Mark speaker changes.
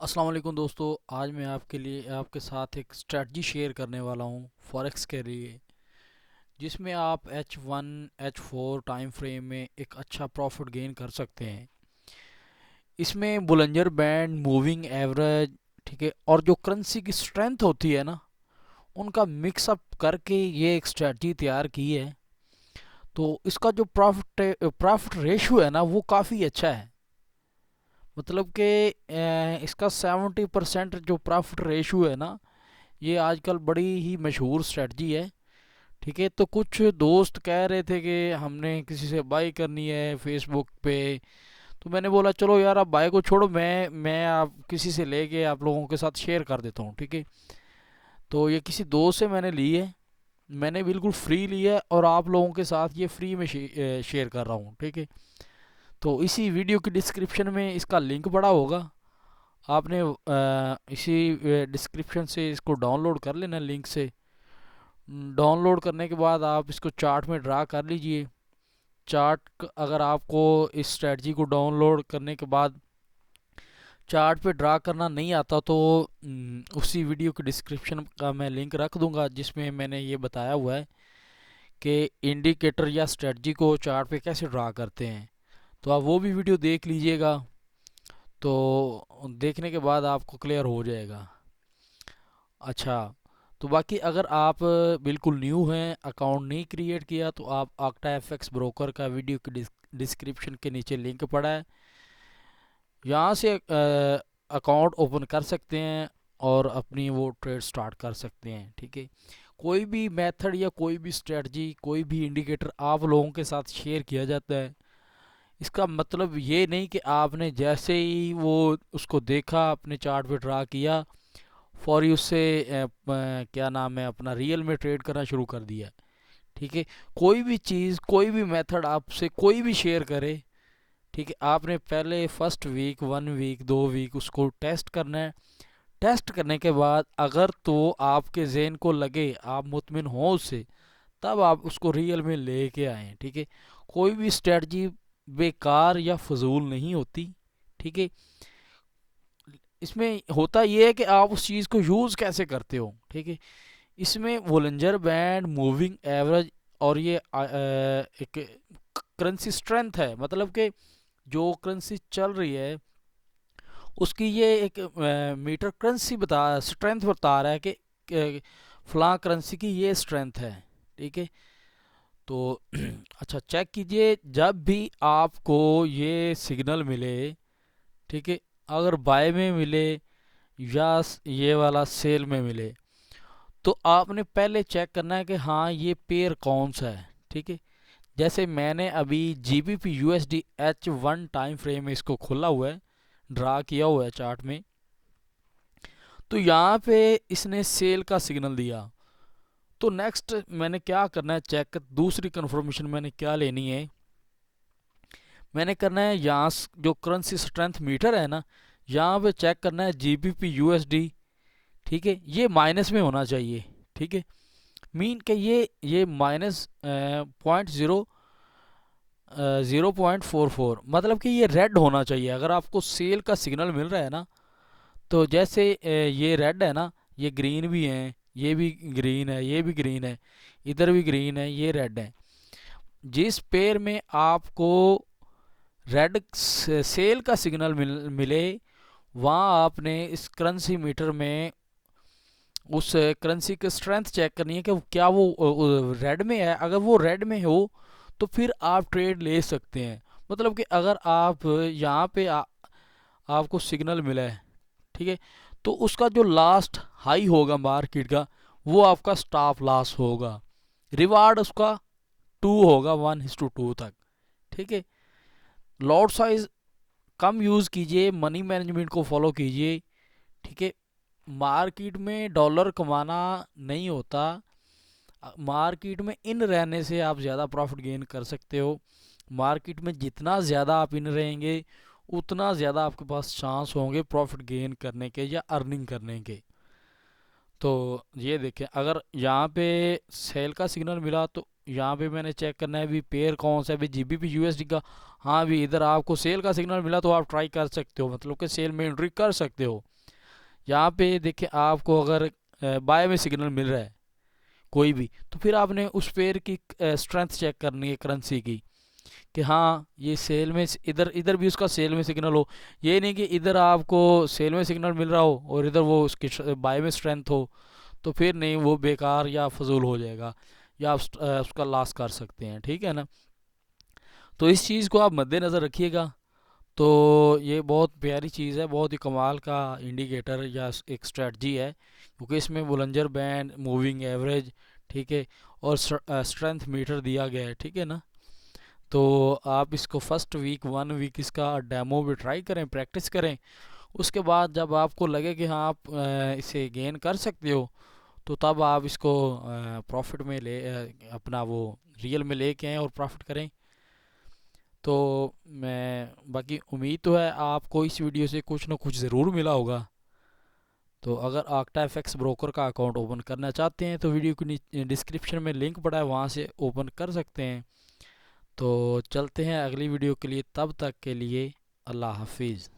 Speaker 1: अस्सलाम वालेकुम दोस्तों। आज मैं आपके साथ एक स्ट्रेटजी शेयर करने वाला हूँ फॉरेक्स के लिए, जिसमें आप H1 H4 टाइम फ्रेम में एक अच्छा प्रॉफिट गेन कर सकते हैं। इसमें बुलंजर बैंड, मूविंग एवरेज, ठीक है, और जो करेंसी की स्ट्रेंथ होती है ना, उनका मिक्सअप करके ये एक स्ट्रेटजी तैयार की है। तो इसका जो प्रॉफिट रेशियो है ना, वो काफ़ी अच्छा है। मतलब कि इसका 70% जो प्रॉफिट रेशियो है ना, ये आजकल बड़ी ही मशहूर स्ट्रेटजी है। ठीक है, तो कुछ दोस्त कह रहे थे कि हमने किसी से बाई करनी है फेसबुक पे। तो मैंने बोला चलो यार, आप बाई को छोड़ो, मैं आप किसी से लेके आप लोगों के साथ शेयर कर देता हूँ। ठीक है, तो ये किसी दोस्त से मैंने ली है। मैंने बिल्कुल फ्री ली है और आप लोगों के साथ ये फ्री में शेयर कर रहा हूँ। ठीक है, तो इसी वीडियो की डिस्क्रिप्शन में इसका लिंक पड़ा होगा। आपने इसी डिस्क्रिप्शन से इसको डाउनलोड कर लेना, लिंक से। डाउनलोड करने के बाद आप इसको चार्ट में ड्रा कर लीजिए। अगर आपको इस स्ट्रेटजी को डाउनलोड करने के बाद चार्ट पे ड्रा करना नहीं आता, तो उसी वीडियो के डिस्क्रिप्शन का मैं लिंक रख दूंगा, जिसमें मैंने ये बताया हुआ है कि इंडिकेटर या स्ट्रेटजी को चार्ट पे कैसे ड्रा करते हैं। तो आप वो भी वीडियो देख लीजिएगा। तो देखने के बाद आपको क्लियर हो जाएगा। अच्छा, तो बाकी अगर आप बिल्कुल न्यू हैं, अकाउंट नहीं क्रिएट किया, तो आप आक्टा एफएक्स ब्रोकर का वीडियो की डिस्क्रिप्शन के नीचे लिंक पड़ा है, यहाँ से अकाउंट ओपन कर सकते हैं और अपनी वो ट्रेड स्टार्ट कर सकते हैं। ठीक है, कोई भी मेथड या कोई भी स्ट्रेटजी, कोई भी इंडिकेटर आप लोगों के साथ शेयर किया जाता है, इसका मतलब ये नहीं कि आपने जैसे ही वो उसको देखा, अपने चार्ट पे ड्रा किया, फौरी उससे क्या नाम है, अपना रियल में ट्रेड करना शुरू कर दिया। ठीक है, कोई भी चीज़, कोई भी मेथड आपसे कोई भी शेयर करे, ठीक है, आपने पहले फर्स्ट वीक, 1 वीक, 2 वीक उसको टेस्ट करना है। टेस्ट करने के बाद अगर तो आपके जहन को लगे, आप मुतमिन हो उससे, तब आप उसको रियल में लेके आएँ। ठीक है, कोई भी स्ट्रेटजी बेकार या फजूल नहीं होती। ठीक है, इसमें होता यह है कि आप उस चीज़ को यूज़ कैसे करते हो। ठीक है, इसमें वॉलंजर बैंड, मूविंग एवरेज और ये एक करेंसी स्ट्रेंथ है। मतलब कि जो करेंसी चल रही है, उसकी ये एक मीटर करेंसी बता, स्ट्रेंथ बता रहा है कि फलां करेंसी की ये स्ट्रेंथ है। ठीक है, तो अच्छा, चेक कीजिए जब भी आपको ये सिग्नल मिले। ठीक है, अगर बाय में मिले या ये वाला सेल में मिले, तो आपने पहले चेक करना है कि हाँ, ये पेयर कौन सा है। ठीक है, जैसे मैंने अभी GBP USD H1 time frame में इसको खोला हुआ है, ड्रा किया हुआ है चार्ट में। तो यहाँ पे इसने सेल का सिग्नल दिया। तो नेक्स्ट मैंने क्या करना है, चेक दूसरी कंफर्मेशन मैंने क्या लेनी है, मैंने करना है यहाँ जो करेंसी स्ट्रेंथ मीटर है ना, यहाँ पे चेक करना है GBP USD। ठीक है, ये माइनस में होना चाहिए। ठीक है, मीन के ये माइनस 0.44, मतलब कि ये रेड होना चाहिए। अगर आपको सेल का सिग्नल मिल रहा है ना, तो जैसे ये रेड है ना, ये ग्रीन भी है, ये भी ग्रीन है, ये भी ग्रीन है, इधर भी ग्रीन है, ये रेड है। जिस पेयर में आपको रेड सेल का सिग्नल मिले, वहाँ आपने इस करेंसी मीटर में उस करेंसी की स्ट्रेंथ चेक करनी है कि क्या वो रेड में है। अगर वो रेड में हो, तो फिर आप ट्रेड ले सकते हैं। मतलब कि अगर आप यहाँ पे आपको सिग्नल मिला है, ठीक है, तो उसका जो लास्ट हाई होगा मार्केट का, वो आपका स्टॉप लॉस होगा। रिवार्ड उसका 2 होगा, 1:2 तक। ठीक है, लॉट साइज कम यूज़ कीजिए, मनी मैनेजमेंट को फॉलो कीजिए। ठीक है, मार्केट में डॉलर कमाना नहीं होता, मार्केट में इन रहने से आप ज़्यादा प्रॉफिट गेन कर सकते हो। मार्केट में जितना ज़्यादा आप इन रहेंगे, उतना ज़्यादा आपके पास चांस होंगे प्रॉफिट गेन करने के या अर्निंग करने के। तो ये देखें, अगर यहाँ पे सेल का सिग्नल मिला, तो यहाँ पे मैंने चेक करना है भी पेयर कौन सा है, भी जीबीपी यूएसडी का। हाँ भी इधर आपको सेल का सिग्नल मिला तो आप ट्राई कर सकते हो, मतलब कि सेल में एंट्री कर सकते हो। यहाँ पे देखिए आपको अगर बाय में सिग्नल मिल रहा है कोई भी, तो फिर आपने उस पेयर की स्ट्रेंथ चेक करनी है करेंसी की, कि हाँ ये सेल में इधर इधर भी उसका सेल में सिग्नल हो। ये नहीं कि इधर आपको सेल में सिग्नल मिल रहा हो और इधर वो उसकी बाय में स्ट्रेंथ हो, तो फिर नहीं, वो बेकार या फजूल हो जाएगा, या आप उसका लॉस कर सकते हैं, ठीक है ना। तो इस चीज़ को आप मद्देनज़र रखिएगा। तो ये बहुत प्यारी चीज़ है, बहुत ही कमाल का इंडिकेटर या एक स्ट्रेटजी है, क्योंकि इसमें बुलंजर बैंड, मूविंग एवरेज, ठीक है, और स्ट्रेंथ मीटर दिया गया है, ठीक है ना। तो आप इसको फर्स्ट वीक 1 वीक इसका डेमो भी ट्राई करें, प्रैक्टिस करें। उसके बाद जब आपको लगे कि हाँ आप इसे गेन कर सकते हो, तो तब आप इसको प्रॉफिट में अपना वो रियल में लेके आएँ और प्रॉफिट करें। तो मैं बाकी उम्मीद तो है आपको इस वीडियो से कुछ ना कुछ ज़रूर मिला होगा। तो अगर आक्टा एफएक्स ब्रोकर का अकाउंट ओपन करना चाहते हैं तो वीडियो की डिस्क्रिप्शन में लिंक पड़ा है, वहाँ से ओपन कर सकते हैं। तो चलते हैं अगली वीडियो के लिए, तब तक के लिए अल्लाह हाफिज़।